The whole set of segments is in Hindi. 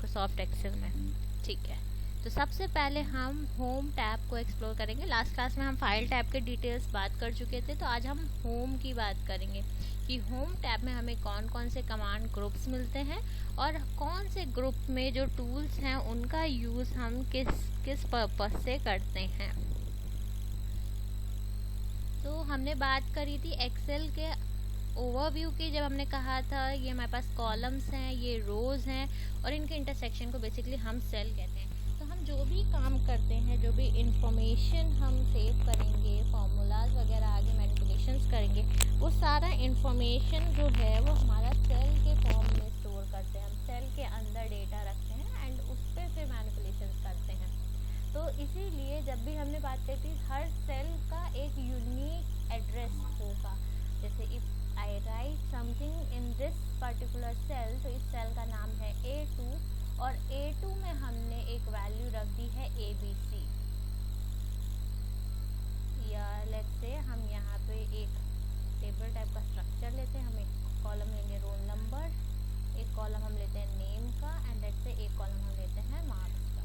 माइक्रोसॉफ्ट एक्सेल में। ठीक है, तो सबसे पहले हम होम टैब को एक्सप्लोर करेंगे। लास्ट क्लास में हम फाइल टैब के डिटेल्स बात कर चुके थे, तो आज हम होम की बात करेंगे कि होम टैब में हमें कौन कौन से कमांड ग्रुप्स मिलते हैं और कौन से ग्रुप में जो टूल्स हैं उनका यूज़ हम किस पर्पस से करते हैं। तो हमने बात करी थी एक्सेल के ओवरव्यू की, जब हमने कहा था ये हमारे पास कॉलम्स हैं, ये रोज़ हैं और इनके इंटरसेक्शन को बेसिकली हम सेल कहते हैं। तो हम जो भी काम करते हैं, जो भी इंफॉर्मेशन हम सेव करेंगे, फार्मूलाज वगैरह आगे मैनिपुलेशंस करेंगे, वो सारा इंफॉर्मेशन जो है वो हमारा सेल के फॉर्म में स्टोर करते हैं। हम सेल के अंदर डेटा रखते हैं एंड उस पर फिर मैनिपुलेशंस करते हैं। तो इसीलिए जब भी हमने बात की थी हर सेल का एक यूनिक एड्रेस होगा। जैसे if I write something in this particular cell, तो इस सेल का नाम है A2 और A2 में हमने एक वैल्यू रख दी है ABC। या लेट्स से हम यहाँ पे एक टेबल टाइप का स्ट्रक्चर लेते हैं। हम एक कॉलम लेंगे रोल नंबर, एक कॉलम हम लेते हैं नेम का एंड लेट्स से एक कॉलम हम लेते हैं मार्क्स का।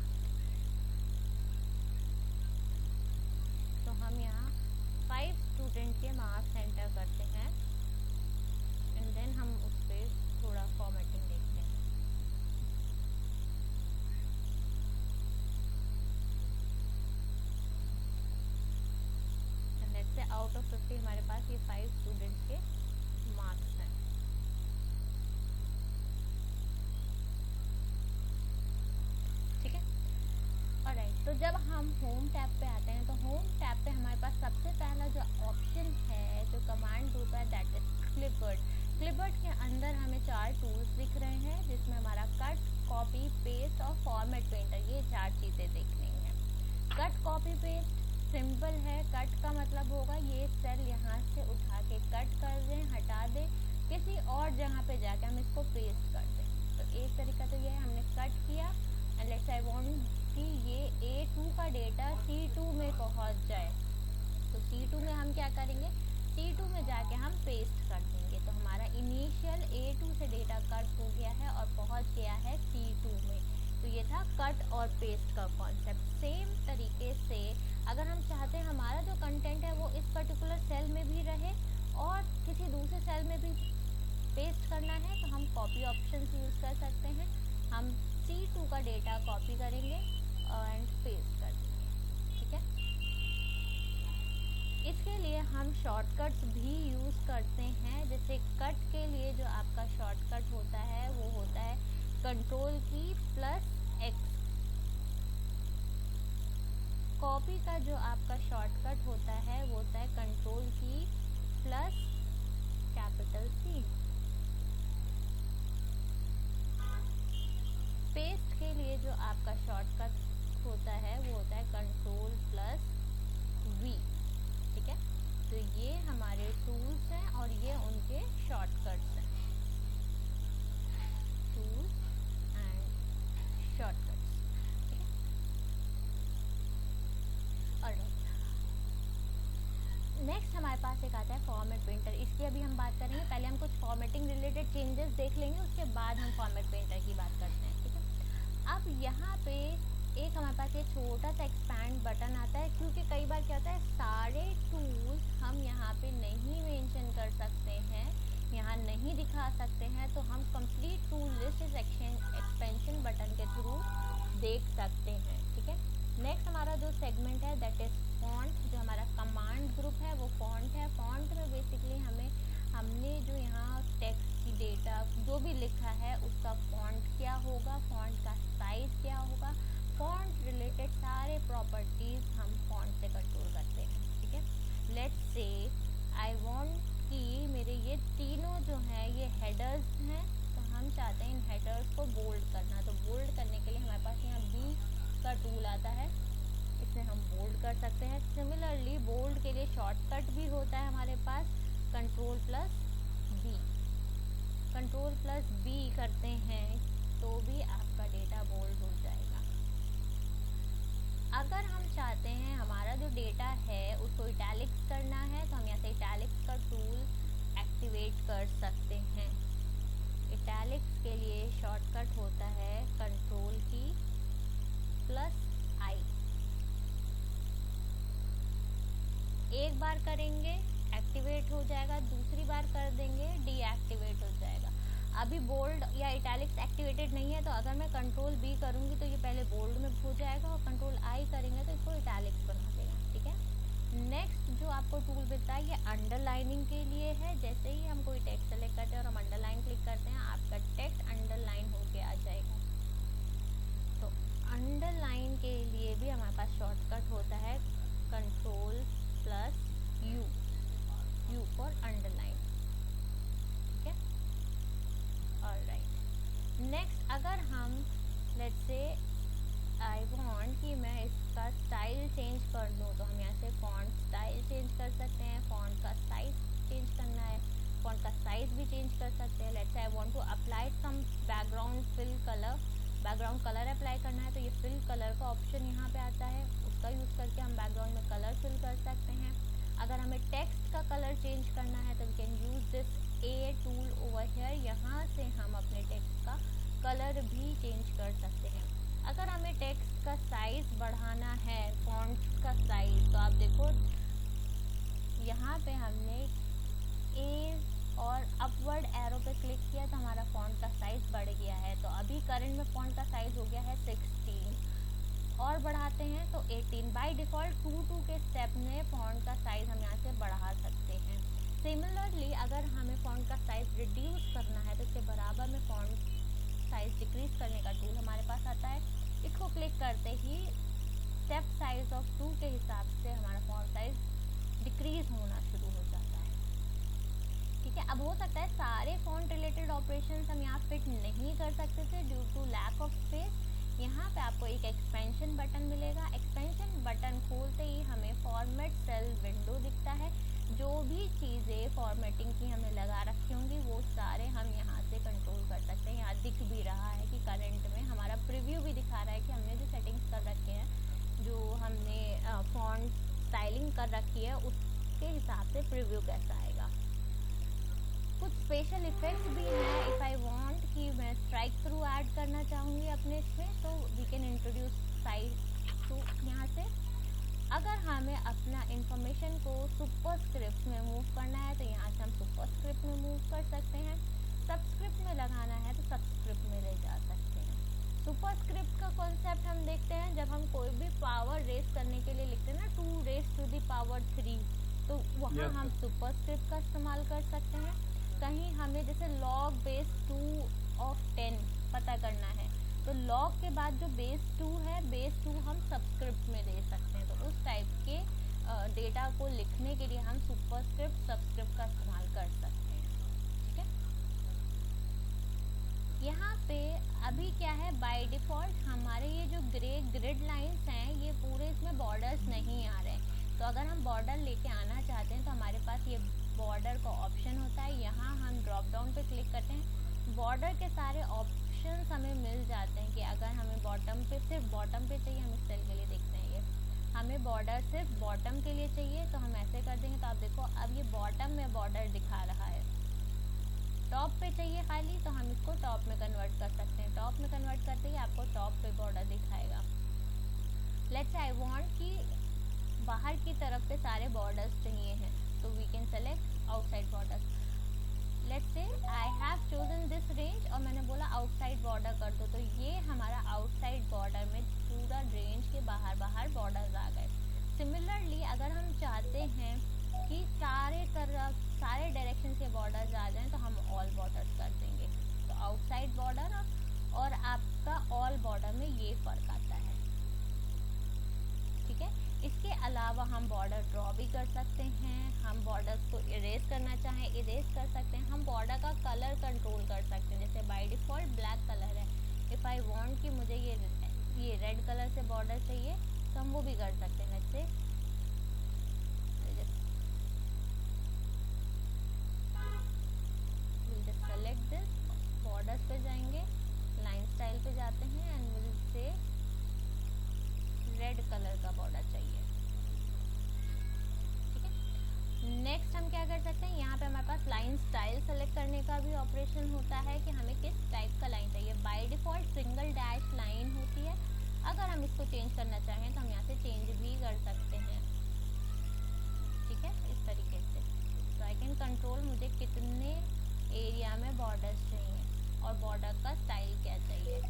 तो हम यहाँ 5 स्टूडेंट के मार्क्स एंटर करते हैं एंड देन हम उस पर थोड़ा फॉर्मेटिंग देखते हैं। And let's say out of 50 हमारे पास ये 5 स्टूडेंट्स के मार्क्स हैं। ठीक है, ऑलराइट। तो जब हम होम टैब पे आते हैं तो होम टैब पे हमारे पास सबसे पहला जो ऑप्शन है, जो कमांड ग्रुप है, दैट इज क्लिपबोर्ड। क्लिपबोर्ड के अंदर हमें 4 टूल्स दिख रहे हैं, जिसमें हमारा कट, कॉपी, पेस्ट और फॉर्मेट पेंटर, ये 4 चीज़ें देखनी है। कट, कॉपी, पेस्ट सिंपल है। कट का मतलब होगा ये सेल यहाँ से उठा के कट कर दें, हटा दें, किसी और जगह पे जाके हम इसको पेस्ट कर दें। तो एक तरीका तो ये है, हमने कट किया एंड लेट्स आई वांट कि ये A2 का डेटा C2 में पहुँच जाए। तो C2 में हम क्या करेंगे, C2 में जाके हम पेस्ट कर देंगे। तो हमारा इनिशियल A2 से डेटा कट हो गया है और पहुंच गया है C2 में। तो ये था कट और पेस्ट का कॉन्सेप्ट। सेम तरीके से अगर हम चाहते हैं हमारा जो कंटेंट है वो इस पर्टिकुलर सेल में भी रहे और किसी दूसरे सेल में भी पेस्ट करना है, तो हम कॉपी ऑप्शन यूज़ कर सकते हैं। हम C2 का डेटा कॉपी करेंगे एंड पेस्ट कर देंगे। ठीक है, इसके लिए हम शॉर्टकट्स भी यूज़ करते हैं। जैसे कट के लिए जो आपका शॉर्टकट होता है वो होता है कंट्रोल की +X। कॉपी का जो आपका शॉर्टकट होता है वो होता है कंट्रोल की +C। पेस्ट के लिए जो आपका शॉर्टकट होता है वो होता है कंट्रोल +V। ठीक है, तो ये हमारे टूल्स हैं और ये उनके शॉर्टकट्स हैं। Tools and shortcuts. ठीक है, ऑलराइट। नेक्स्ट हमारे पास एक आता है फॉर्मेट पेंटर। इसकी अभी हम बात करेंगे। पहले हम कुछ फॉर्मेटिंग रिलेटेड चेंजेस देख लेंगे, उसके बाद हम फॉर्मेट पेंटर की बात करते हैं। ठीक है, अब यहाँ पे एक हमारे पास ये छोटा सा एक्सपैंड बटन आता है, क्योंकि कई बार क्या होता है सारे टूल्स हम यहाँ पे नहीं मेंशन कर सकते हैं, यहाँ नहीं दिखा सकते हैं। तो हम complete tool list section expansion button के थ्रू देख सकते हैं। ठीक है, नेक्स्ट हमारा जो सेगमेंट है दैट इज फॉन्ट। जो हमारा कमांड ग्रुप है वो फॉन्ट है। फॉन्ट में बेसिकली हमने जो यहाँ टेक्स्ट की डेटा जो भी लिखा है उसका फॉन्ट क्या होगा, फॉन्ट का साइज क्या होगा, फॉन्ट रिलेटेड सारे प्रॉपर्टीज हम फॉन्ट से कंट्रोल करते हैं। ठीक है, लेट्स से आई वांट कि मेरे ये तीनों जो हैं ये हेडर्स हैं, तो हम चाहते हैं इन हेडर्स को बोल्ड करना। तो बोल्ड करने के लिए हमारे पास यहाँ B का टूल आता है, इसे हम बोल्ड कर सकते हैं। सिमिलरली बोल्ड के लिए शॉर्टकट भी होता है हमारे पास कंट्रोल +B। कंट्रोल +B करते हैं तो भी आपका डेटा बोल्ड हो जाएगा। अगर हम चाहते हैं हमारा जो डेटा है उसको इटैलिक्स करना है, तो हम यहाँ से इटैलिक्स का टूल एक्टिवेट कर सकते हैं। इटैलिक्स के लिए शॉर्टकट होता है कंट्रोल की प्लस आई। एक बार करेंगे एक्टिवेट हो जाएगा, दूसरी बार कर देंगे डीएक्टिवेट हो जाएगा। अभी बोल्ड या इटैलिक्स एक्टिवेटेड नहीं है, तो अगर मैं कंट्रोल बी करूँगी तो ये पहले बोल्ड में हो जाएगा, और कंट्रोल आई करेंगे तो इसको इटैलिक्स बना देगा। ठीक है, नेक्स्ट जो आपको टूल मिलता है ये अंडरलाइनिंग के लिए है। जैसे ही हम कोई टेक्स्ट सेलेक्ट करते हैं और हम अंडरलाइन क्लिक करते हैं, आपका टेक्स्ट अंडरलाइन होके आ जाएगा। तो अंडरलाइन के लिए भी हमारे पास शॉर्टकट होता है control plus you, you for underline. ठीक है, ऑलराइट। नेक्स्ट अगर हम लेट्स से आई वांट कि मैं इसका स्टाइल चेंज कर दूँ, तो हम यहाँ से फॉन्ट स्टाइल चेंज कर सकते हैं, फॉन्ट का साइज चेंज करना है, फॉन्ट का साइज भी चेंज कर सकते हैं। Let's say I want to apply some background fill colour, background colour apply करना है, तो ये फिल कलर का ऑप्शन यहाँ पे आता है, उसका यूज़ करके हम बैकग्राउंड में कलर फिल कर सकते हैं। अगर हमें टेक्स्ट का कलर चेंज करना है तो we can use this a tool over here, यहाँ से हम अपने टेक्स्ट का कलर भी चेंज कर सकते हैं। अगर हमें टेक्स्ट का साइज बढ़ाना है, फॉन्ट का साइज, तो आप देखो यहाँ पे हमने ए और अपवर्ड एरो पे क्लिक किया तो हमारा फॉन्ट का साइज बढ़ गया है। तो अभी करंट में फॉन्ट का साइज हो गया है 16, और बढ़ाते हैं तो 18। बाय डिफ़ॉल्ट 2 के स्टेप में फॉन्ट का साइज हम यहाँ से बढ़ा सकते हैं। सिमिलरली अगर हमें फॉन्ट का साइज रिड्यूस करना है तो इसके बराबर में फॉन्ट साइज डिक्रीज करने का टूल हमारे पास आता है। इसको क्लिक करते ही स्टेप साइज ऑफ 2 के हिसाब से हमारा फॉन्ट साइज डिक्रीज होना शुरू हो जाता है। ठीक है, अब हो सकता है सारे फॉन्ट रिलेटेड ऑपरेशंस हम यहाँ फिट नहीं कर सकते थे due to lack of space. यहाँ पे आपको एक एक्सपेंशन बटन मिलेगा। एक्सपेंशन बटन खोलते ही हमें फॉर्मेट सेल विंडो दिखता है। जो भी चीज़ें फॉर्मेटिंग की हमने लगा रखी होंगी वो सारे हम यहाँ से कंट्रोल कर सकते हैं। यहाँ दिख भी रहा है कि करंट में हमारा प्रीव्यू भी दिखा रहा है कि हमने जो सेटिंग्स कर रखे हैं, जो हमने फॉन्ट स्टाइलिंग कर रखी है, उसके हिसाब से प्रीव्यू कैसा आएगा। कुछ स्पेशल इफेक्ट्स भी हैं। इफ़ आई वांट कि मैं स्ट्राइक थ्रू ऐड करना चाहूँगी अपने इसमें, तो we can introduce side to यहाँ से। अगर हमें अपना इंफॉर्मेशन को सुपरस्क्रिप्ट में मूव करना है तो यहाँ से हम सुपरस्क्रिप्ट में मूव कर सकते हैं। सबस्क्रिप्ट में लगाना है तो सबस्क्रिप्ट में ले जा सकते हैं। सुपरस्क्रिप्ट का कॉन्सेप्ट हम देखते हैं जब हम कोई भी पावर रेस करने के लिए लिखते हैं ना, 2 raised to the power 3, तो वहाँ हम सुपरस्क्रिप्ट का इस्तेमाल कर सकते हैं। कहीं हमें जैसे log base 2 of 10 पता करना है, तो log के बाद जो base 2 है, base 2 हम सबस्क्रिप्ट में दे सकते हैं। तो उस टाइप के डेटा को लिखने के लिए हम सुपरस्क्रिप्ट सबस्क्रिप्ट का इस्तेमाल कर सकते हैं। ठीक है, यहाँ पे अभी क्या है, बाय डिफ़ॉल्ट हमारे ये जो ग्रे ग्रिड लाइंस हैं ये पूरे इसमें बॉर्डर्स नहीं आ रहे हैं। तो अगर हम बॉर्डर लेके आना चाहते हैं तो हमारे पास ये बॉर्डर का ऑप्शन होता है। यहाँ हम ड्रॉप डाउन पे क्लिक करते हैं, बॉर्डर के सारे ऑप्शंस हमें मिल जाते हैं कि अगर हमें बॉटम पे सिर्फ बॉटम पे चाहिए, हम इस सेल के लिए देखते हैं, ये हमें बॉर्डर सिर्फ बॉटम के लिए चाहिए तो हम ऐसे कर देंगे। तो आप देखो अब ये बॉटम में बॉर्डर दिखा रहा है। टॉप पे चाहिए खाली तो हम इसको टॉप में कन्वर्ट कर सकते हैं। टॉप में कन्वर्ट करते ही आपको टॉप पे बॉर्डर दिखाएगा। लेट्स आई वांट कि बाहर की तरफ पे सारे बॉर्डर्स चाहिए हैं, तो we can select outside borders. Let's say I have chosen this range और मैंने बोला आउटसाइड बॉर्डर कर दो, तो ये हमारा आउटसाइड बॉर्डर में पूरा रेंज के बाहर बाहर बॉर्डर्स आ गए। सिमिलरली अगर हम चाहते हैं कि सारे तरफ सारे डायरेक्शन के बॉर्डर्स आ जाएं तो हम ऑल बॉर्डर्स कर देंगे। तो आउटसाइड बॉर्डर और आपका ऑल बॉर्डर में ये फ़र्क आता है। ठीक है, इसके अलावा हम बॉर्डर ड्रॉ भी कर सकते हैं। हम बॉर्डर्स को इरेज करना चाहें इरेज कर सकते हैं। हम बॉर्डर का कलर कंट्रोल कर सकते हैं। जैसे बाय डिफ़ॉल्ट ब्लैक कलर है, इफ़ आई वांट कि मुझे ये रेड कलर से बॉर्डर चाहिए तो हम वो भी कर सकते हैं। जैसे सेलेक्ट दिस, बॉर्डर्स पे जाएंगे, लाइन स्टाइल पे जाते हैं and will say red colour का बॉर्डर चाहिए। ठीक है, नेक्स्ट हम क्या कर सकते हैं, यहाँ पे हमारे पास लाइन स्टाइल सेलेक्ट करने का भी ऑपरेशन होता है कि हमें किस टाइप का लाइन चाहिए। By default single dash line होती है, अगर हम इसको चेंज करना चाहें तो हम यहाँ से चेंज भी कर सकते हैं, ठीक है, इस तरीके से। तो आई कैन कंट्रोल मुझे कितने एरिया में बॉर्डर्स चाहिए और बॉर्डर का स्टाइल क्या चाहिए,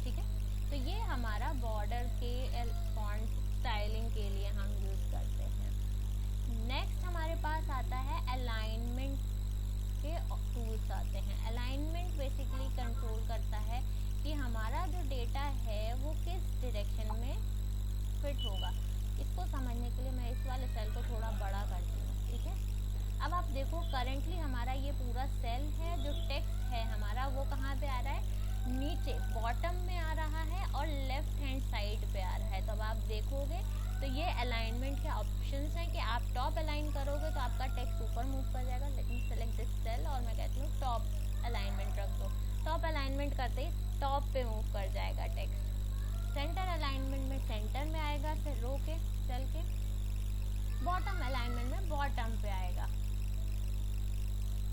ठीक है। तो ये हमारा बॉर्डर के फॉन्ट स्टाइलिंग के लिए हम यूज़ करते हैं। नेक्स्ट हमारे पास आता है अलाइनमेंट के टूल्स आते हैं। अलाइनमेंट बेसिकली कंट्रोल करता है कि हमारा जो डेटा है वो किस डायरेक्शन में फिट होगा। इसको समझने के लिए मैं इस वाले सेल को थोड़ा बड़ा करती हूँ, ठीक है। अब आप देखो करेंटली हमारा ये पूरा सेल है, जो टेक्स्ट है हमारा वो कहाँ पे आ रहा है, नीचे बॉटम में आ रहा है और लेफ्ट हैंड साइड पे आ रहा है। तो अब आप देखोगे तो ये अलाइनमेंट के ऑप्शंस हैं कि आप टॉप अलाइन करोगे तो आपका टेक्स्ट ऊपर मूव कर जाएगा। Let me select this cell और मैं कहती हूँ टॉप अलाइनमेंट रख दो। टॉप अलाइनमेंट करते ही टॉप पे मूव कर जाएगा टेक्स्ट। सेंटर अलाइनमेंट में सेंटर में आएगा, फिर रो के सेल के। बॉटम अलाइनमेंट में बॉटम पे आएगा,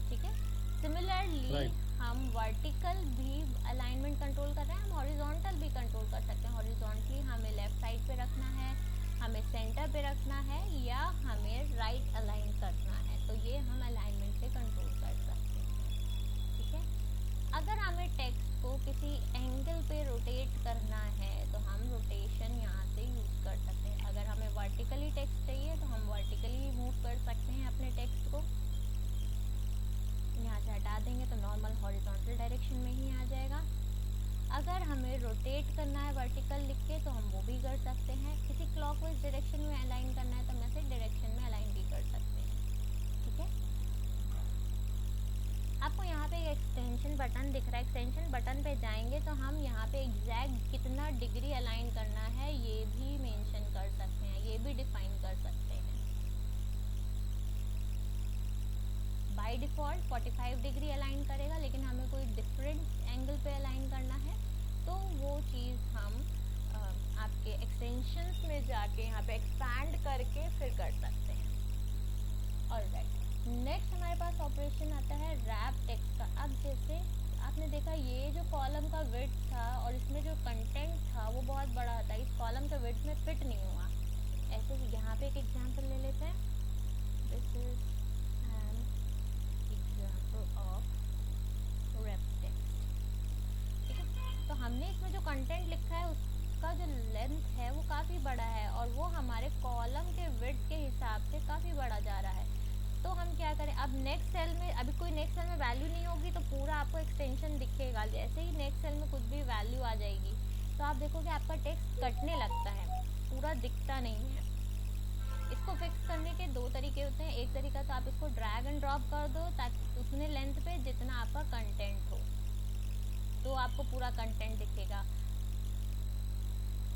ठीक है। सिमिलरली हम वर्टिकल भी अलाइनमेंट कंट्रोल कर रहे हैं, हम हॉरिजॉन्टल भी कंट्रोल कर सकते हैं। हॉरिजॉन्टली हमें लेफ्ट साइड पे रखना है, हमें सेंटर पे रखना है या हमें राइट अलाइन करना है, तो ये हम अलाइनमेंट से कंट्रोल कर सकते हैं, ठीक है। अगर हमें टेक्स्ट को किसी एंगल पे रोटेट करना है तो हम रोटेशन यहाँ से यूज़ कर सकते हैं। अगर हमें वर्टिकली टेक्स्ट चाहिए तो हम वर्टिकली मूव कर सकते हैं अपने टेक्स्ट को। यहाँ से हटा देंगे तो नॉर्मल हॉरिजॉन्टल डायरेक्शन में ही आ जाएगा। अगर हमें रोटेट करना है वर्टिकल लिख के तो हम वो भी कर सकते हैं। किसी क्लॉकवाइज डायरेक्शन में अलाइन करना है तो हम ऐसे डायरेक्शन में अलाइन भी कर सकते हैं, ठीक है। आपको यहाँ पे एक एक्सटेंशन बटन दिख रहा है, एक्सटेंशन बटन पे जाएंगे तो हम यहाँ पे एग्जैक्ट कितना डिग्री अलाइन करना है ये भी मेंशन कर सकते हैं, ये भी डिफाइन कर सकते हैं। बाय डिफ़ॉल्ट 45 डिग्री अलाइन करेगा, लेकिन हमें कोई डिफरेंट एंगल पे अलाइन करना है तो वो चीज़ हम आपके एक्सटेंशंस में जाके यहाँ पे एक्सपैंड करके फिर कर सकते हैं। ऑलराइट, नेक्स्ट हमारे पास ऑपरेशन आता है रैप टेक्स्ट का। अब जैसे आपने देखा ये जो कॉलम का विड्थ था और इसमें जो कंटेंट था वो बहुत बड़ा था, इस कॉलम का विड्थ में फिट नहीं हुआ। ऐसे ही यहाँ पे एक एग्जांपल ले लेते हैं। This is of wrap text, ठीक है। तो हमने इसमें जो कंटेंट लिखा है उसका जो लेंथ है वो काफ़ी बड़ा है और वो हमारे कॉलम के विड्थ के हिसाब से काफ़ी बड़ा जा रहा है। तो हम क्या करें, अब नेक्स्ट सेल में, अभी कोई नेक्स्ट सेल में वैल्यू नहीं होगी तो पूरा आपको एक्सटेंशन दिखेगा। जैसे ही नेक्स्ट सेल में कुछ भी वैल्यू आ जाएगी तो आप देखोगे आपका टेक्स्ट कटने लगता है, पूरा दिखता नहीं है। इसको फिक्स करने के दो तरीके होते हैं। एक तरीका तो आप इसको ड्रैग एंड ड्रॉप कर दो ताकि उतने लेंथ पे जितना आपका कंटेंट हो तो आपको पूरा कंटेंट दिखेगा।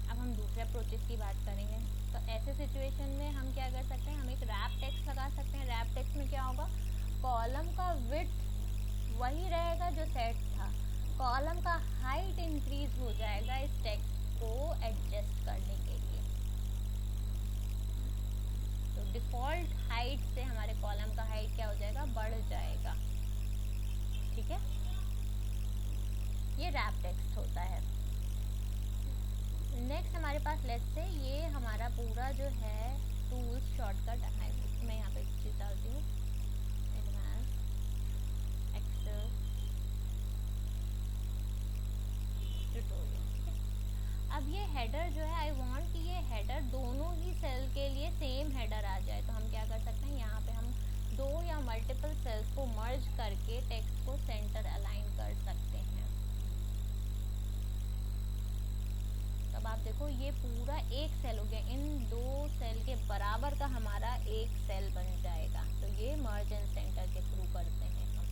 अब हम दूसरे अप्रोचेस की बात करेंगे। तो ऐसे सिचुएशन में हम क्या कर सकते हैं, हम एक रैप टेक्स्ट लगा सकते हैं। रैप टेक्स्ट में क्या होगा, कॉलम का विड्थ वही रहेगा जो सेट था, कॉलम का हाइट इंक्रीज हो जाएगा इस टेक्स्ट को एडजस्ट करने के लिए। तो डिफ़ॉल्ट हाइट से हमारे कॉलम का हाइट क्या हो जाएगा, बढ़ जाएगा, ठीक है। ये रैप टेक्स्ट होता है। नेक्स्ट हमारे पास लेट्स से ये हमारा पूरा जो है टूल्स शॉर्टकट है। मैं यहाँ पे एक चीज़ डालती हूँ, एडवांस एक्सेल ट्यूटोरियल, ठीक है। अब ये हेडर जो है, आई वांट कि ये हेडर दोनों ही सेल के लिए सेम हेडर आ जाए। तो हम क्या कर सकते हैं, यहाँ पे हम दो या मल्टीपल सेल्स को मर्ज करके टेक्स्ट को सेंटर अलाइन कर सकते हैं। अब आप देखो ये पूरा एक सेल हो गया, इन दो सेल के बराबर का हमारा एक सेल बन जाएगा। तो ये मर्ज एंड सेंटर के थ्रू करते हैं हम।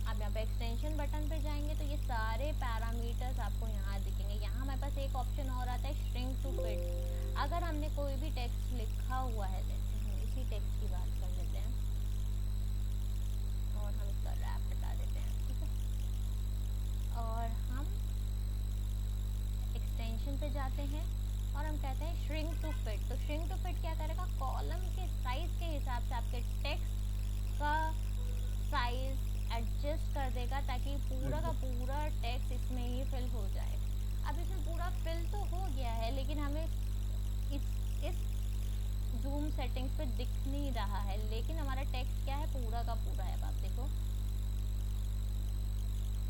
अब यहाँ पे एक्सटेंशन बटन पे जाएंगे तो ये सारे पैरामीटर्स आपको यहाँ दिखेंगे। यहाँ हमारे पास एक ऑप्शन और आता है श्रिंक टू फिट। अगर हमने कोई भी टेक्स्ट लिखा हुआ है, जैसे हम इसी टेक्स्ट की बात कर लेते हैं और हम इसका रैप हटा देते हैं, ठीक है। और हम एक्सटेंशन पे जाते हैं और हम कहते हैं श्रिंक टू फिट। तो श्रिंक टू फिट क्या करेगा, कॉलम के साइज के हिसाब से आपके टेक्स्ट का सेटिंग्स पे दिख नहीं रहा है, लेकिन हमारा टेक्स्ट क्या है, पूरा का पूरा है। अब आप देखो,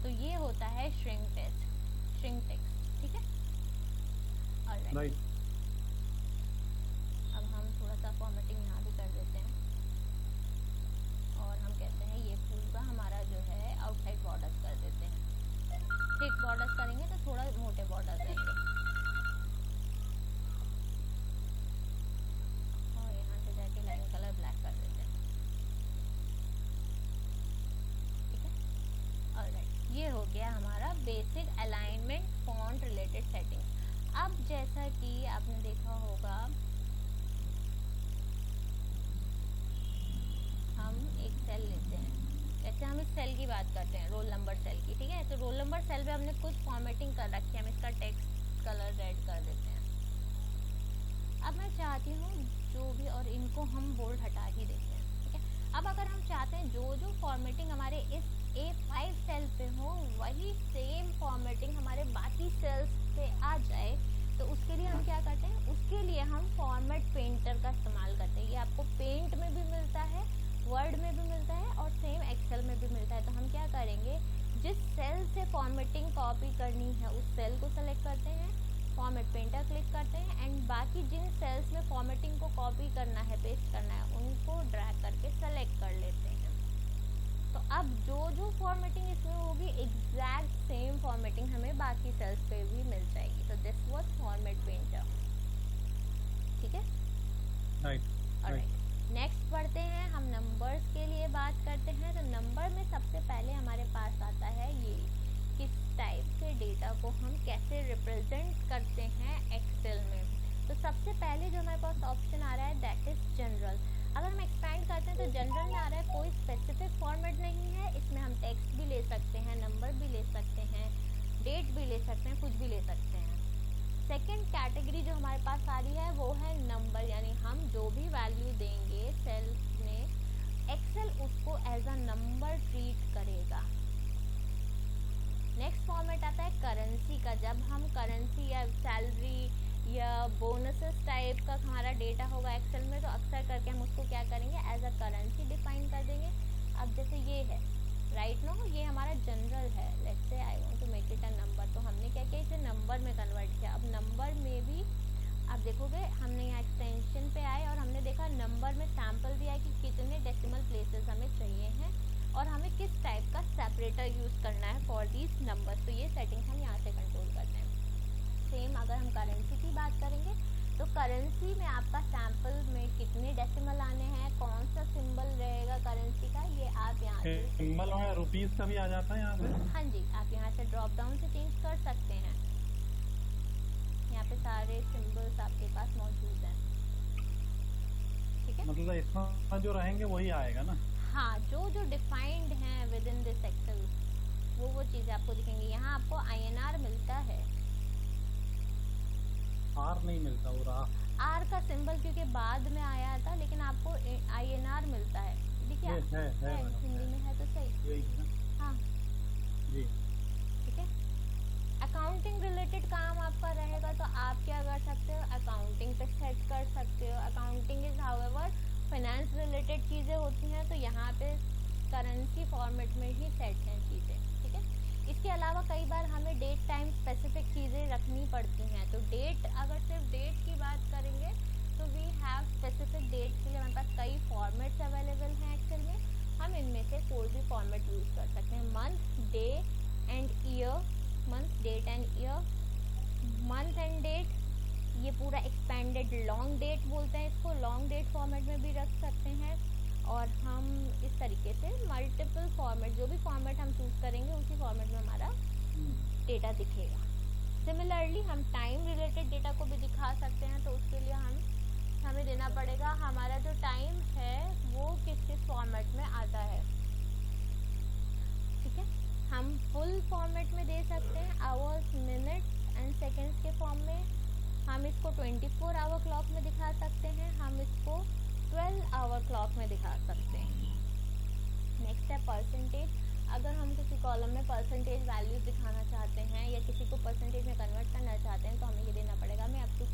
तो ये होता है श्रिंक टेक्स्ट, ठीक है। ऑलराइट, अब हम थोड़ा सा फॉर्मेटिंग यहाँ भी कर देते हैं और हम कहते हैं ये पूरा हमारा जो है आउटसाइड बॉर्डर्स कर देते हैं। थिक बॉर्डर्स करेंगे तो थोड़ा मोटे बॉर्डर्स रहेंगे। और यहाँ से जाके लाइन कलर ब्लैक कर देते हैं, ठीक है। ऑलराइट, ये हो गया हमारा basic alignment font related settings. अब जैसा कि आपने देखा होगा, हम एक सेल लेते हैं, जैसे हम इस सेल की बात करते हैं, रोल नंबर सेल की, ठीक है। तो रोल नंबर सेल पे हमने कुछ फॉर्मेटिंग कर रखी है, हम इसका टेक्स्ट कलर रेड कर देते हैं। अब मैं चाहती हूँ जो भी, और इनको हम बोल्ड हटा ही देते हैं, ठीक है। अब अगर हम चाहते हैं जो जो फॉर्मेटिंग हमारे इस A5 सेल पे हो, वही सेम फॉर्मेटिंग हमारे बाकी सेल्स पे आ जाए, तो उसके लिए हम क्या करते हैं, उसके लिए हम फॉर्मेट पेंटर का इस्तेमाल करते हैं। ये आपको पेंट में भी मिलता है, वर्ड में भी मिलता है और सेम एक्सेल में भी मिलता है। तो हम क्या करेंगे, जिस सेल से फॉर्मेटिंग कॉपी करनी है उस सेल को सेलेक्ट करते हैं, फॉर्मेट पेंटर क्लिक करते हैं, एंड बाकी जिन सेल्स में फॉर्मेटिंग को कॉपी करना है, पेस्ट करना है, उनको ड्रैग करके सेलेक्ट कर लेते हैं। तो अब जो जो फॉर्मेटिंग इसमें होगी, एग्जैक्ट सेम फॉर्मेटिंग हमें बाकी सेल्स पे भी मिल जाएगी। तो दिस वाज फॉर्मेट पेंटर, ठीक है। राइट, नेक्स्ट पढ़ते हैं, हम नंबर्स के लिए बात करते हैं। तो नंबर में सबसे पहले हमारे पास आता है ये, किस टाइप के डेटा को हम कैसे रिप्रेजेंट करते हैं एक्सेल में। तो सबसे पहले जो हमारे पास ऑप्शन आ रहा है, दैट इज जनरल। अगर हम एक्सपैंड करते हैं तो जनरल में आ रहा है कोई स्पेसिफिक फॉर्मेट नहीं है, इसमें हम टेक्स्ट भी ले सकते हैं, नंबर भी ले सकते हैं, डेट भी ले सकते हैं, कुछ भी ले सकते हैं। सेकेंड कैटेगरी जो हमारे पास आ रही है वो है नंबर, यानी हम जो भी वैल्यू देंगे सेल में, एक्सेल उसको एज अ नंबर ट्रीट करेगा। नेक्स्ट फॉर्मेट आता है करेंसी का। जब हम करेंसी या सैलरी या बोनसेस टाइप का हमारा डेटा होगा एक्सेल में, तो अक्सर करके हम उसको क्या करेंगे, एज अ करेंसी डिफाइन कर देंगे। अब जैसे ये है, राइट नो, ये हमारा जनरल है, let's say I want to make it a number. तो हमने क्या किया, इसे नंबर में कन्वर्ट किया। अब नंबर में भी आप देखोगे, हमने यहाँ एक्सटेंशन पे आए और हमने देखा नंबर में सैम्पल दिया है कि कितने डेसिमल प्लेसेस हमें चाहिए हैं और हमें किस टाइप का सेपरेटर यूज़ करना है फॉर दीज नंबर्स। तो ये सेटिंग हम यहाँ से कंट्रोल करते हैं। सेम अगर हम करेंसी की बात करेंगे, तो करेंसी में आपका सैम्पल में कितने डेसिमल आने हैं, कौन सा सिंबल रहेगा करेंसी का, ये आप यहाँ से सिंबल में रुपीस का भी आ जाता है यहाँ पे। हाँ जी, आप यहाँ से ड्रॉप डाउन से चेंज कर सकते हैं। यहाँ पे सारे सिंबल्स आपके पास मौजूद हैं, ठीक है। मतलब इसमें जो रहेंगे वही आएगा ना। हाँ, जो जो डिफाइंड हैं विद इन दिस एक्सेल, वो चीज़ें आपको दिखेंगी। यहाँ आपको INR मिलता है, आर नहीं मिलता, वो रहा आर का सिंबल क्योंकि बाद में आया था, लेकिन आपको INR मिलता है। देखिए है हिंदी में है तो सही, यही है ना। हाँ जी, ठीक है। अकाउंटिंग रिलेटेड काम आपका रहेगा तो आप क्या कर सकते हो, अकाउंटिंग पे सेट कर सकते हो। Accounting is however finance related चीज़ें होती हैं, तो यहाँ पे करेंसी फॉर्मेट में ही सेट हैं चीज़ें, ठीक है। इसके अलावा कई बार हमें डेट टाइम स्पेसिफिक चीज़ें रखनी पड़ती हैं। तो डेट, अगर सिर्फ डेट की बात करेंगे तो वी हैव स्पेसिफिक डेट के लिए हमारे पास कई फॉर्मेट्स अवेलेबल हैं एक्सेल में। हम इनमें से कोई भी फॉर्मेट यूज़ कर सकते हैं। Month, day and year, month, date and year, month and date, ये पूरा एक्सपेंडेड लॉन्ग डेट बोलते हैं इसको, लॉन्ग डेट फॉर्मेट में भी रख सकते हैं। और हम इस तरीके से मल्टीपल फॉर्मेट, जो भी फॉर्मेट हम चूज़ करेंगे उसी फॉर्मेट में हमारा डेटा दिखेगा। सिमिलरली हम टाइम रिलेटेड डेटा को भी दिखा सकते हैं। तो उसके लिए हमें देना पड़ेगा हमारा जो टाइम है वो किस किस फॉर्मेट में आता है, ठीक है। हम फुल फॉर्मेट में दे सकते हैं, आवर्स, मिनट्स एंड सेकेंड्स के फॉर्म में। हम इसको 24 आवर क्लॉक में दिखा सकते हैं, हम इसको 12 आवर क्लॉक में दिखा सकते हैं। नेक्स्ट है परसेंटेज। अगर हम किसी कॉलम में परसेंटेज वैल्यू दिखाना चाहते हैं या किसी को परसेंटेज में कन्वर्ट करना चाहते हैं, तो हमें ये देना पड़ेगा हमें आपको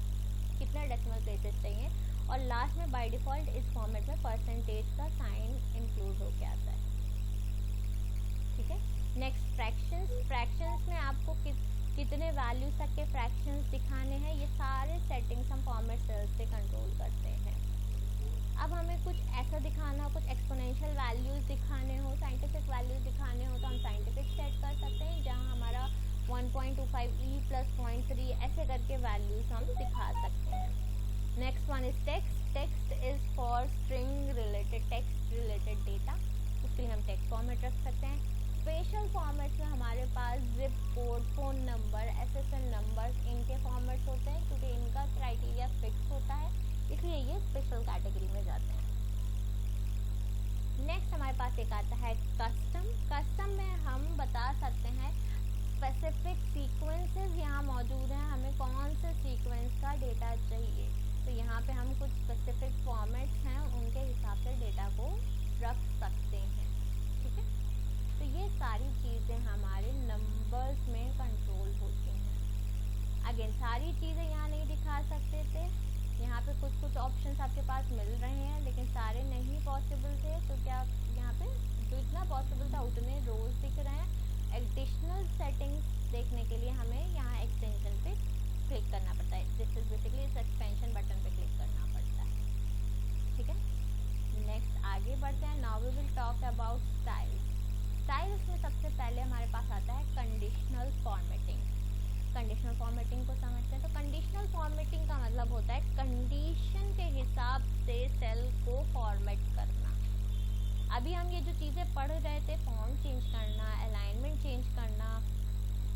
कितना डेसिमल प्लेसेस चाहिए और लास्ट में बाय डिफ़ॉल्ट इस फॉर्मेट में परसेंटेज का साइन इंक्लूड होके आता है। ठीक है, नेक्स्ट फ्रैक्शंस में आपको कितने वैल्यूज तक के फ्रैक्शंस दिखाने हैं, ये सारे सेटिंग्स हम फॉर्मेट सेल्स से कंट्रोल करते हैं। अब हमें कुछ ऐसा दिखाना हो, कुछ एक्सपोनेंशियल वैल्यूज दिखाने हो, साइंटिफिक वैल्यूज दिखाने हो, तो हम साइंटिफिक सेट कर सकते हैं, जहाँ हमारा 1.25 e + 0.3 ऐसे करके वैल्यूज हम दिखा सकते हैं। Next one is text is for string related, text related data, उसके लिए हम टेक्स्ट फॉर्मेट रख सकते हैं। स्पेशल फॉर्मेट्स में हमारे पास zip code, phone number, SSN numbers, इनके फॉर्मेट्स होते हैं, क्योंकि इनका क्राइटेरिया फिक्स होता है, इसलिए ये स्पेशल कैटेगरी में जाते हैं। नेक्स्ट हमारे पास एक आता है कस्टम में हम बता सकते हैं स्पेसिफिक सीक्वेंसेस यहाँ मौजूद हैं, हमें कौन से सीक्वेंस का डेटा चाहिए, तो यहाँ पे हम कुछ स्पेसिफिक फॉर्मेट्स हैं, उनके हिसाब से डेटा को रख सकते हैं। ठीक है, तो ये सारी चीज़ें हमारे नंबर्स में कंट्रोल होती हैं। अगेन सारी चीज़ें यहाँ नहीं दिखा सकते थे, यहाँ पे कुछ ऑप्शंस आपके पास मिल रहे हैं, लेकिन सारे नहीं पॉसिबल थे, तो क्या यहाँ पे जो इतना पॉसिबल था उतने रोज दिख रहे हैं। एडिशनल सेटिंग्स देखने के लिए हमें यहाँ एक्सटेंशन पे क्लिक करना पड़ता है, दिस इज बेसिकली इस एक्सपेंशन बटन पे क्लिक करना पड़ता है। ठीक है, नेक्स्ट आगे बढ़ते हैं। Now we will talk about styles में सबसे पहले हमारे पास आता है कंडीशनल फॉर्मेटिंग। कंडीशनल फॉर्मेटिंग को समझते हैं, तो कंडीशनल फॉर्मेटिंग का मतलब होता है कंडीशन के हिसाब से सेल को फॉर्मेट करना। अभी हम ये जो चीज़ें पढ़ रहे थे, फॉन्ट चेंज करना, अलाइनमेंट चेंज करना,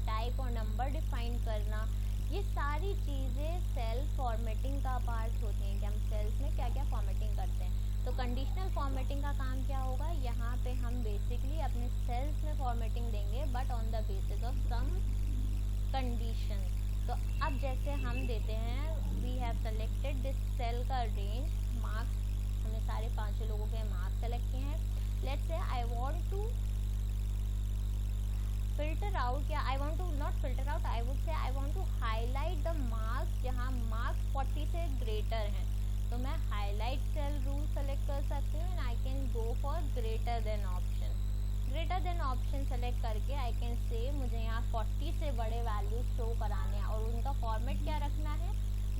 टाइप और नंबर डिफाइन करना, ये सारी चीज़ें सेल फॉर्मेटिंग का पार्ट होती हैं कि हम सेल्स में क्या क्या फॉर्मेटिंग करते हैं। तो कंडीशनल फॉर्मेटिंग का काम क्या होगा, यहाँ पे हम बेसिकली अपने सेल्स में फॉर्मेटिंग देंगे, but on the basis of some condition. तो अब जैसे हम देते हैं, we have selected this cell का रेंज, मार्क्स, हमने सारे 5 लोगों के मार्क्स सेलेक्ट किए हैं। Let's say I want to filter out, या I want to not filter out, I would say I want to highlight the marks जहाँ मार्क्स 40 से ग्रेटर हैं, तो मैं हाईलाइट सेल रूल सेलेक्ट कर सकती हूँ, and I can go for greater than option. Greater than option select करके आई कैन से मुझे यहाँ 40 से बड़े वैल्यूज शो कराने हैं, और उनका फॉर्मेट क्या रखना है।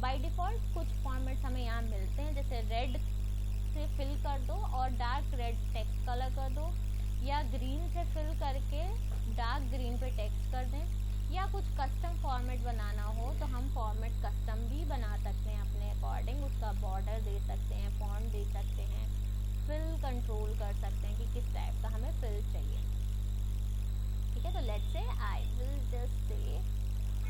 बाय डिफ़ॉल्ट कुछ फॉर्मेट्स हमें यहाँ मिलते हैं, जैसे रेड से फिल कर दो और डार्क रेड टेक्स्ट कलर कर दो, या ग्रीन से फिल करके डार्क ग्रीन पे टेक्स्ट कर दें, या कुछ कस्टम फॉर्मेट बनाना हो तो हम फॉर्मेट कस्टम भी बना सकते हैं अपने अकॉर्डिंग, उसका बॉर्डर दे सकते हैं, फॉन्ट दे सकते हैं, फिल कंट्रोल कर सकते हैं कि किस टाइप का हमें फिल चाहिए। ठीक है, तो let's say I will just say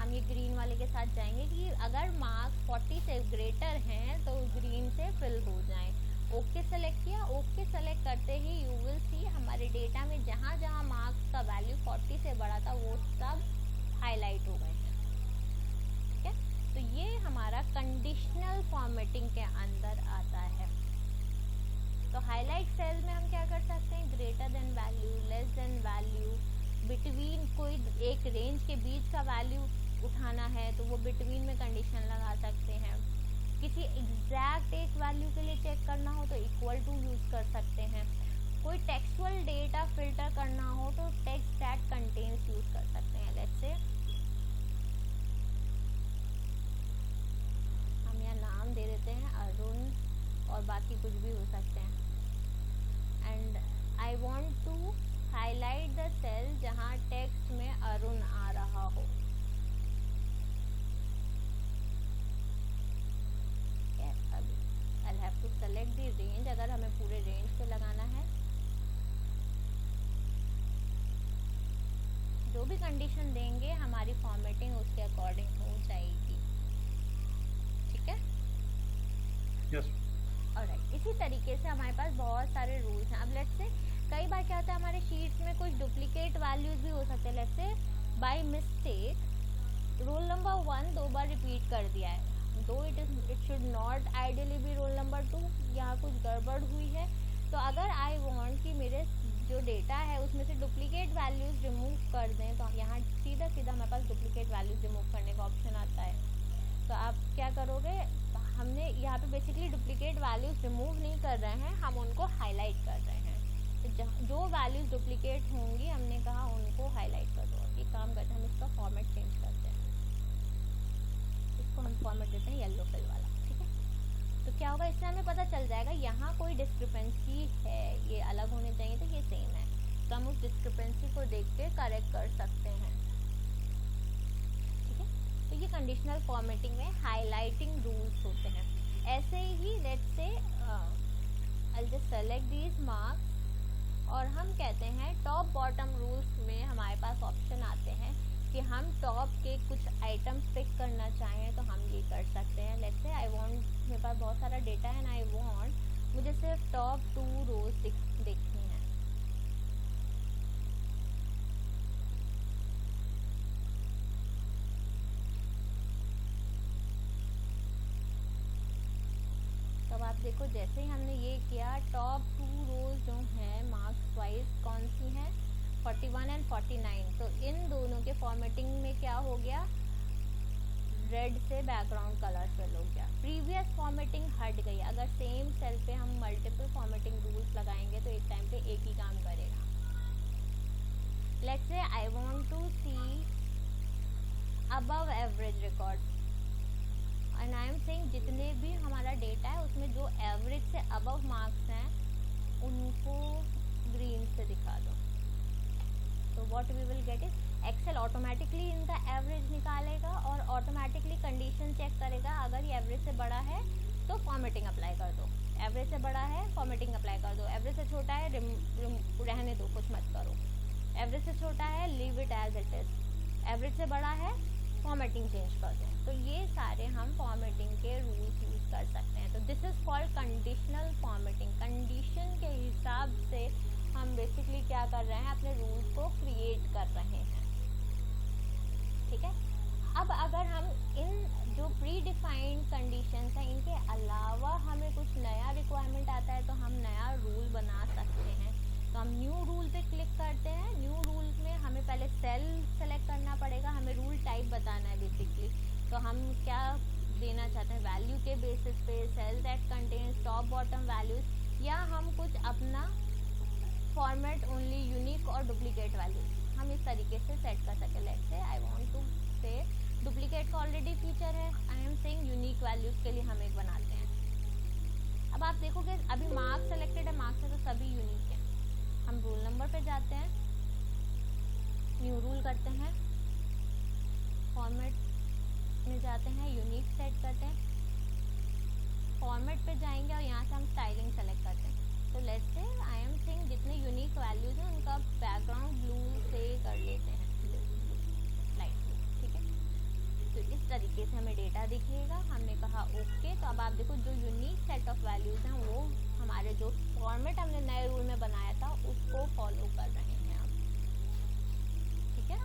हम ये ग्रीन वाले के साथ जाएंगे कि अगर मार्क्स 40 से ग्रेटर हैं तो ग्रीन से फिल हो जाएं। ओके सेलेक्ट किया, ओके सेलेक्ट करते ही यू विल सी हमारे डेटा में जहाँ जहाँ मार्क्स का वैल्यू 40 से बड़ा था वो सब हाईलाइट हो गए हैं। ठीक है, तो ये हमारा कंडीशनल फॉर्मेटिंग के अंदर आता है। तो हाईलाइट सेल में हम क्या कर सकते हैं, greater than value, less than value, between, कोई एक रेंज के बीच का वैल्यू उठाना है तो वो बिटवीन में कंडीशन लगा सकते हैं। किसी एग्जैक्ट एक वैल्यू के लिए चेक करना हो तो इक्वल टू यूज़ कर सकते हैं। कोई टेक्सुअल डेटा फिल्टर करना हो तो टेक्स्ट दैट कंटेन्स यूज़ कर सकते हैं। लेट्स से हम यहाँ नाम दे देते हैं अरुण, और बाकी कुछ भी हो सकते हैं। And I want to highlight the cell जहाँ टेक्स्ट में अरुण आ रहा हो। I'll have to select the range, अगर हमें पूरे रेंज पे लगाना है। जो भी कंडीशन देंगे हमारी फॉर्मेटिंग उसके अकॉर्डिंग हो जाएगी। ठीक है, यस। ऑलराइट, इसी तरीके से हमारे पास बहुत सारे रूल्स हैं। अब लेट्स से कई बार क्या होता है, हमारे शीट्स में कुछ डुप्लीकेट वैल्यूज भी हो सकते हैं। लेट्स से by mistake roll number 1 2 bar repeat कर दिया है, दो इट शुड नॉट आइडियली भी रोल नंबर 2, यहाँ कुछ गड़बड़ हुई है। तो अगर आई वांट कि मेरे जो डेटा है उसमें से डुप्लीकेट वैल्यूज रिमूव कर दें, तो यहाँ सीधा सीधा हमारे पास डुप्लीकेट वैल्यूज रिमूव करने का ऑप्शन आता है। तो आप क्या करोगे, हमने यहाँ पे बेसिकली डुप्लीकेट वैल्यूज रिमूव नहीं कर रहे हैं, हम उनको हाईलाइट कर रहे हैं। तो जो वैल्यूज डुप्लीकेट होंगी हमने कहा उनको हाईलाइट कर दो। ये काम करते हैं, हम इसका फॉर्मेट चेंज करते हैं, इसको हम फॉर्मेट देते हैं येलो फिल वाला, ठीक है। तो क्या होगा, इससे हमें पता चल जाएगा यहाँ कोई डिस्क्रिपेंसी है, ये अलग होने चाहिए तो ये सेम है, तो हम उस डिस्क्रिपेंसी को देख के करेक्ट कर सकते हैं, ठीक है। तो ये कंडीशनल फॉर्मेटिंग में हाईलाइटिंग रूल्स होते हैं। ऐसे ही let's say I just select these marks और हम कहते हैं टॉप बॉटम रूल्स में हमारे पास ऑप्शन आते हैं कि हम टॉप के कुछ आइटम्स पिक करना चाहें तो हम ये कर सकते हैं। लेट्स से आई वांट, मेरे पास बहुत सारा डेटा है ना, आई वांट, मुझे सिर्फ टॉप 2 रोज देखनी है। तब आप देखो जैसे ही हमने ये किया, टॉप 2 रोज जो हैं मार्क्स वाइज कौन सी हैं, 41 एंड 49। तो इन दोनों के फॉर्मेटिंग में क्या हो गया, रेड से बैकग्राउंड कलर फिल हो गया, प्रीवियस फॉर्मेटिंग हट गई। अगर सेम सेल पे हम मल्टीपल फॉर्मेटिंग रूल्स लगाएंगे तो एक टाइम पे एक ही काम करेगा। Let's say I want to see above average record and I am saying जितने भी हमारा डेटा है उसमें जो एवरेज से अबव मार्क्स हैं उनको ग्रीन से दिखा दो। तो what we will get is Excel automatically इनका एवरेज निकालेगा और ऑटोमेटिकली कंडीशन चेक करेगा। अगर ये एवरेज से बड़ा है तो फॉर्मेटिंग अप्लाई कर दो, एवरेज से बड़ा है फॉर्मेटिंग अप्लाई कर दो, एवरेज से छोटा है रहने दो, कुछ मत करो, एवरेज से छोटा है leave it as it is, average से बड़ा है फॉर्मेटिंग चेंज कर दो। तो ये सारे हम फॉर्मेटिंग के रूल्स यूज कर सकते हैं। तो this is called conditional formatting. Condition के हिसाब से हम बेसिकली क्या कर रहे हैं, अपने रूल्स को क्रिएट कर रहे हैं, ठीक है। अब अगर हम इन जो प्री डिफाइंड कंडीशंस हैं इनके अलावा हमें कुछ नया रिक्वायरमेंट आता है तो हम नया रूल बना सकते हैं। तो हम न्यू रूल पे क्लिक करते हैं। न्यू रूल में हमें पहले सेल सेलेक्ट करना पड़ेगा, हमें रूल टाइप बताना है बेसिकली। तो हम क्या देना चाहते हैं, वैल्यू के बेसिस पे, cell that contains top bottom values, या हम कुछ अपना फॉर्मेट ओनली यूनिक और डुप्लीकेट वैल्यूज हम इस तरीके से सेट कर सकें। Let's say I want to say duplicate का ऑलरेडी फीचर है, I am saying unique values के लिए हम एक बनाते हैं। अब आप देखोगे अभी मार्क्स सेलेक्टेड है, मार्क्स में तो सभी यूनिक है। हम रूल नंबर पे जाते हैं, न्यू रूल करते हैं, फॉर्मेट में जाते हैं, यूनिक सेट करते हैं, फॉर्मेट पे जाएंगे और यहाँ से हम स्टाइलिंग सेलेक्ट करते हैं। तो let's say I am saying जितने यूनिक वैल्यूज हैं उनका बैकग्राउंड ब्लू से कर लेते हैं, लाइट ब्लू, ठीक है। तो इस तरीके से हमें डेटा दिखेगा। हमने कहा ओके। तो अब आप देखो जो यूनिक सेट ऑफ वैल्यूज हैं वो हमारे जो फॉर्मेट हमने नए रूल में बनाया था उसको फॉलो कर रहे हैं आप, ठीक है।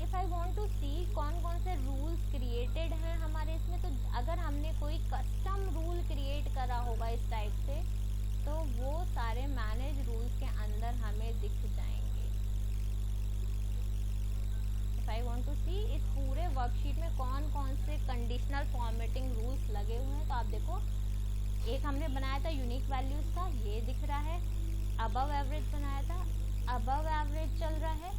इफ आई वांट टू सी कौन कौन से रूल्स क्रिएटेड हैं हमारे इसमें, तो अगर हमने कोई कस्टम रूल क्रिएट करा होगा इस टाइप से तो वो सारे मैनेज रूल्स के अंदर हमें दिख जाएंगे। इफ आई वांट टू सी इस पूरे वर्कशीट में कौन कौन से कंडीशनल फॉर्मेटिंग रूल्स लगे हुए हैं, तो आप देखो एक हमने बनाया था यूनिक वैल्यूज का, ये दिख रहा है। अबव एवरेज बनाया था, अबव एवरेज चल रहा है।